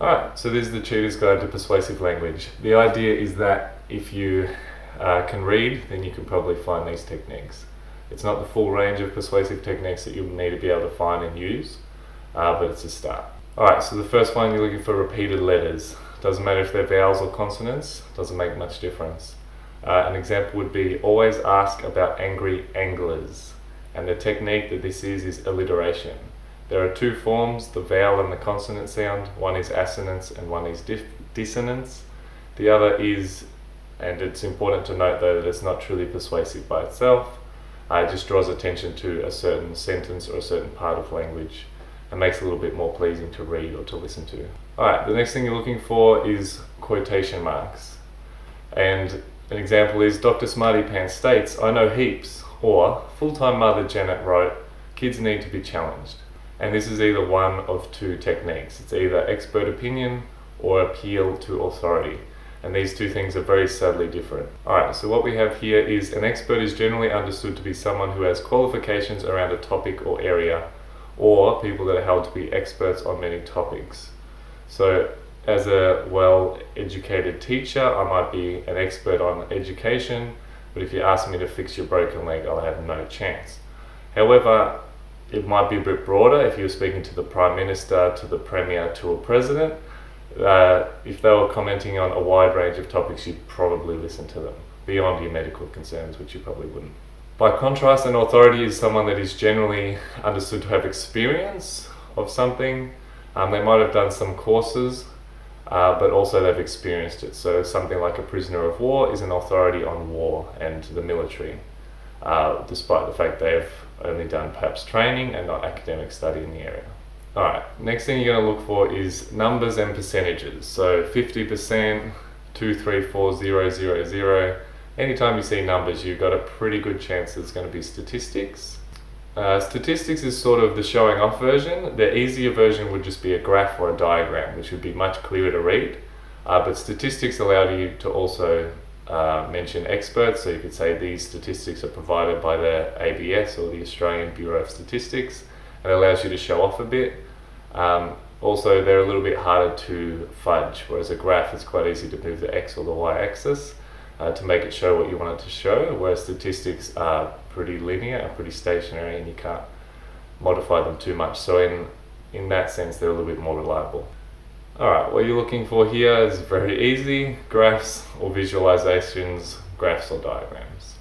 Alright, so this is the Tutor's Guide to Persuasive Language. The idea is that if you can read, then you can probably find these techniques. It's not the full range of persuasive techniques that you'll need to be able to find and use, but it's a start. Alright, so the first one, you're looking for repeated letters. Doesn't matter if they're vowels or consonants, doesn't make much difference. An example would be, always ask about angry anglers. And the technique that this is alliteration. There are two forms, the vowel and the consonant sound. One is assonance and one is dissonance. The other is, and it's important to note though that it's not truly persuasive by itself. It just draws attention to a certain sentence or a certain part of language and makes it a little bit more pleasing to read or to listen to. Alright, the next thing you're looking for is quotation marks. And an example is, Dr. Smarty Pants states, I know heaps, or full-time mother Janet wrote, kids need to be challenged. And this is either one of two techniques. It's either expert opinion or appeal to authority. And these two things are very subtly different. Alright, so what we have here is an expert is generally understood to be someone who has qualifications around a topic or area, or people that are held to be experts on many topics. So as a well-educated teacher, I might be an expert on education, but if you ask me to fix your broken leg, I'll have no chance. However, it might be a bit broader if you're speaking to the Prime Minister, to the Premier, to a President. If they were commenting on a wide range of topics, you'd probably listen to them, beyond your medical concerns, which you probably wouldn't. By contrast, an authority is someone that is generally understood to have experience of something. They might have done some courses, but also they've experienced it. So something like a prisoner of war is an authority on war and the military, despite the fact they've only done perhaps training and not academic study in the area. Alright, next thing you're going to look for is numbers and percentages. So 50%, 2, 3, 4, 0, 0, 0. Anytime you see numbers, you've got a pretty good chance it's going to be statistics. Statistics is sort of the showing off version. The easier version would just be a graph or a diagram, which would be much clearer to read. But statistics allow you to also mention experts, so you could say these statistics are provided by the ABS or the Australian Bureau of Statistics. It allows you to show off a bit. Also, they're a little bit harder to fudge, whereas a graph is quite easy to move the X or the Y axis to make it show what you want it to show, whereas statistics are pretty linear and pretty stationary and you can't modify them too much. So in that sense, they're a little bit more reliable. Alright, what you're looking for here is very easy, graphs or visualizations, graphs or diagrams.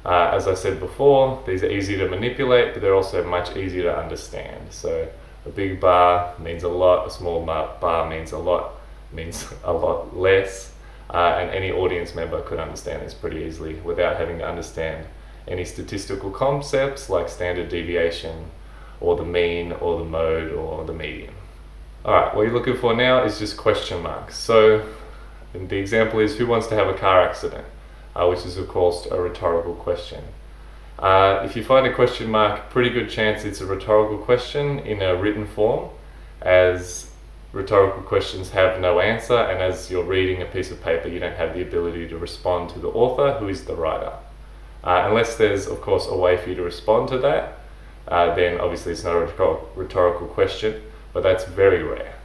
As I said before, these are easy to manipulate, but they're also much easier to understand. So a big bar means a lot, a small bar means a lot less, and any audience member could understand this pretty easily without having to understand any statistical concepts like standard deviation or the mean or the mode or the median. Alright, what you're looking for now is just question marks. So the example is, who wants to have a car accident? Which is of course a rhetorical question. If you find a question mark, pretty good chance it's a rhetorical question in a written form, as rhetorical questions have no answer, and as you're reading a piece of paper you don't have the ability to respond to the author, who is the writer. Unless there's of course a way for you to respond to that, then obviously it's not a rhetorical question, but that's very rare.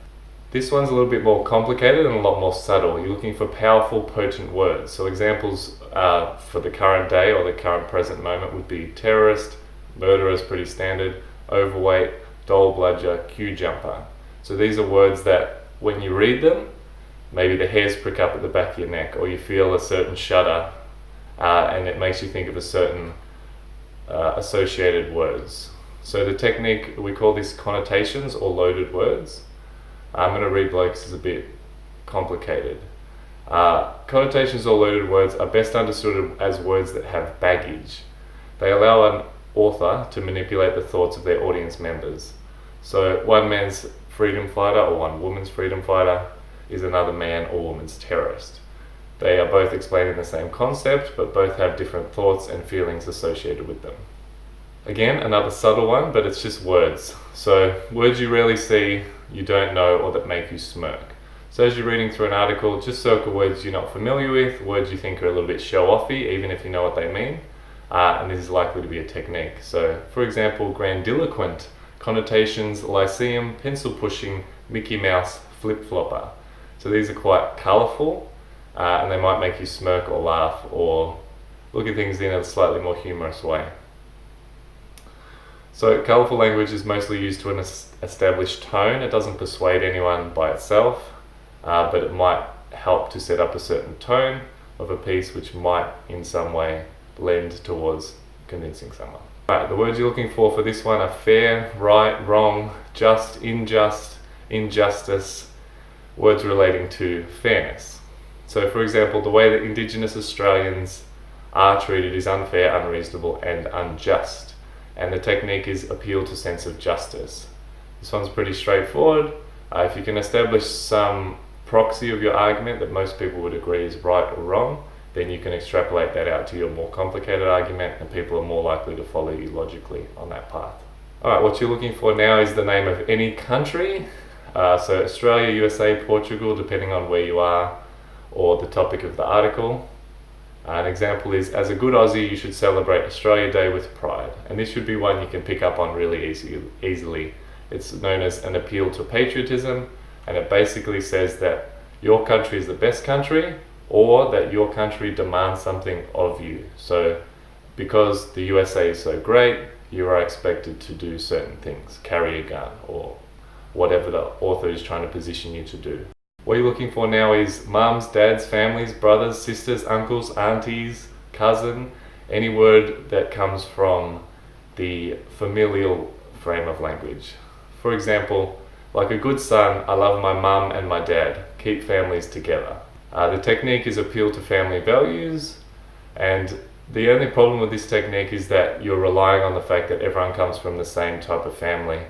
This one's a little bit more complicated and a lot more subtle. You're looking for powerful, potent words. So examples for the current day or the current present moment would be terrorist, murderer is pretty standard, overweight, dole bludger, queue jumper. So these are words that when you read them, maybe the hairs prick up at the back of your neck, or you feel a certain shudder, and it makes you think of a certain associated words. So the technique, we call this connotations or loaded words. I'm going to read below because it's a bit complicated. Connotations or loaded words are best understood as words that have baggage. They allow an author to manipulate the thoughts of their audience members. So one man's freedom fighter or one woman's freedom fighter is another man or woman's terrorist. They are both explaining the same concept, but both have different thoughts and feelings associated with them. Again, another subtle one, but it's just words. So words you rarely see, you don't know, or that make you smirk. So as you're reading through an article, just circle words you're not familiar with, words you think are a little bit show-offy, even if you know what they mean. And this is likely to be a technique. So for example, grandiloquent, connotations, lyceum, pencil pushing, Mickey Mouse, flip-flopper. So these are quite colourful, and they might make you smirk or laugh or look at things in a slightly more humorous way. So colourful language is mostly used to establish tone. It doesn't persuade anyone by itself, but it might help to set up a certain tone of a piece which might in some way lend towards convincing someone. Right, the words you're looking for this one are fair, right, wrong, just, unjust, injustice, words relating to fairness. So for example, the way that Indigenous Australians are treated is unfair, unreasonable and unjust. And the technique is appeal to sense of justice. This one's pretty straightforward. If you can establish some proxy of your argument that most people would agree is right or wrong, then you can extrapolate that out to your more complicated argument and people are more likely to follow you logically on that path. Alright, what you're looking for now is the name of any country. So Australia, USA, Portugal, depending on where you are or the topic of the article. An example is, as a good Aussie, you should celebrate Australia Day with pride. And this should be one you can pick up on really easily. It's known as an appeal to patriotism, and it basically says that your country is the best country, or that your country demands something of you. So because the USA is so great, you are expected to do certain things, carry a gun, or whatever the author is trying to position you to do. What you're looking for now is mums, dads, families, brothers, sisters, uncles, aunties, cousin, any word that comes from the familial frame of language. For example, like a good son, I love my mum and my dad, keep families together. The technique is appeal to family values, and the only problem with this technique is that you're relying on the fact that everyone comes from the same type of family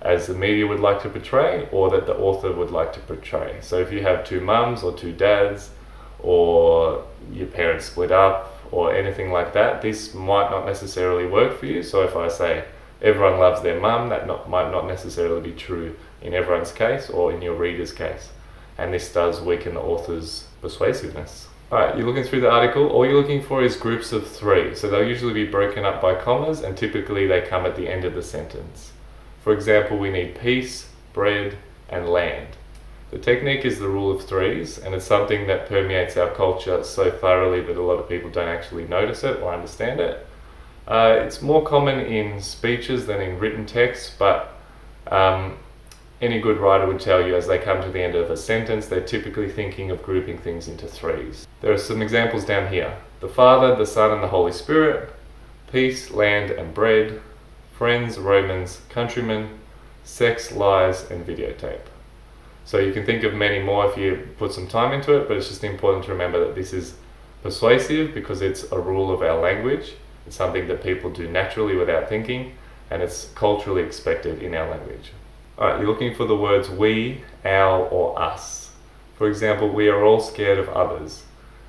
as the media would like to portray, or that the author would like to portray. So if you have two mums or two dads, or your parents split up, or anything like that, this might not necessarily work for you. So if I say everyone loves their mum, that might not necessarily be true in everyone's case or in your reader's case. And this does weaken the author's persuasiveness. Alright, you're looking through the article. All you're looking for is groups of three. So they'll usually be broken up by commas, and typically they come at the end of the sentence. For example, we need peace, bread, and land. The technique is the rule of threes, and it's something that permeates our culture so thoroughly that a lot of people don't actually notice it or understand it. It's more common in speeches than in written text, but any good writer would tell you as they come to the end of a sentence, they're typically thinking of grouping things into threes. There are some examples down here. The Father, the Son, and the Holy Spirit, peace, land, and bread, friends, Romans, countrymen, sex, lies, and videotape. So you can think of many more if you put some time into it, but it's just important to remember that this is persuasive because it's a rule of our language. It's something that people do naturally without thinking, and it's culturally expected in our language. Alright, you're looking for the words we, our, or us. For example, we are all scared of others.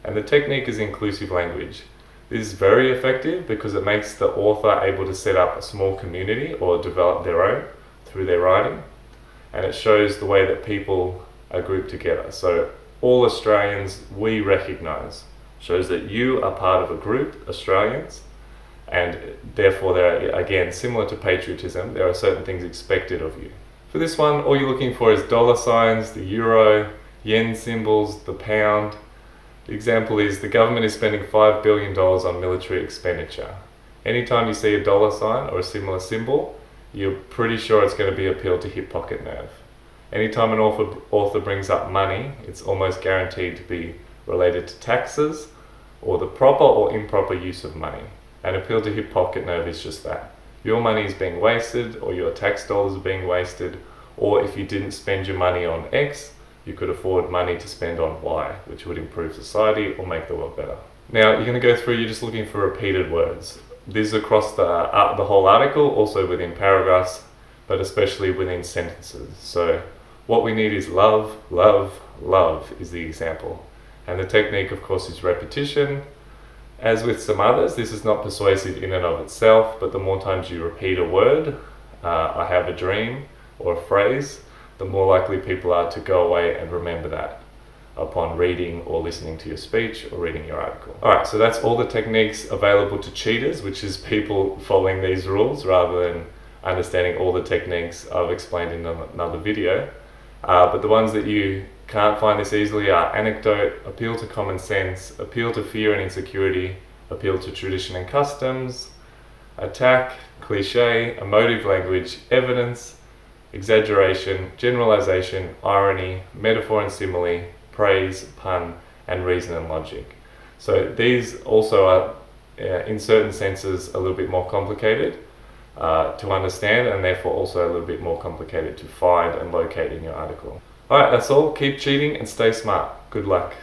And the technique is inclusive language. This is very effective because it makes the author able to set up a small community or develop their own through their writing. And it shows the way that people are grouped together. So all Australians we recognise. Shows that you are part of a group, Australians, and therefore there are, again, similar to patriotism, there are certain things expected of you. For this one, all you're looking for is dollar signs, the euro, yen symbols, the pound. The example is the government is spending $5 billion on military expenditure. Anytime you see a dollar sign or a similar symbol, you're pretty sure it's going to be appeal to hip pocket nerve. Anytime an author brings up money, it's almost guaranteed to be related to taxes or the proper or improper use of money. An appeal to hip pocket nerve is just that. Your money is being wasted, or your tax dollars are being wasted, or if you didn't spend your money on X, you could afford money to spend on Y, which would improve society or make the world better. Now, you're going to go through, you're just looking for repeated words. This is across the whole article, also within paragraphs, but especially within sentences. So what we need is love, love, love is the example. And the technique, of course, is repetition. As with some others, this is not persuasive in and of itself, but the more times you repeat a word, I have a dream, or a phrase, the more likely people are to go away and remember that upon reading or listening to your speech or reading your article. Alright, so that's all the techniques available to cheaters, which is people following these rules rather than understanding all the techniques I've explained in another video. But the ones that you can't find this easily are anecdote, appeal to common sense, appeal to fear and insecurity, appeal to tradition and customs, attack, cliche, emotive language, evidence, exaggeration, generalization, irony, metaphor and simile, praise, pun, and reason and logic. So these also are, in certain senses, a little bit more complicated to understand, and therefore also a little bit more complicated to find and locate in your article. Alright, that's all. Keep cheating and stay smart. Good luck.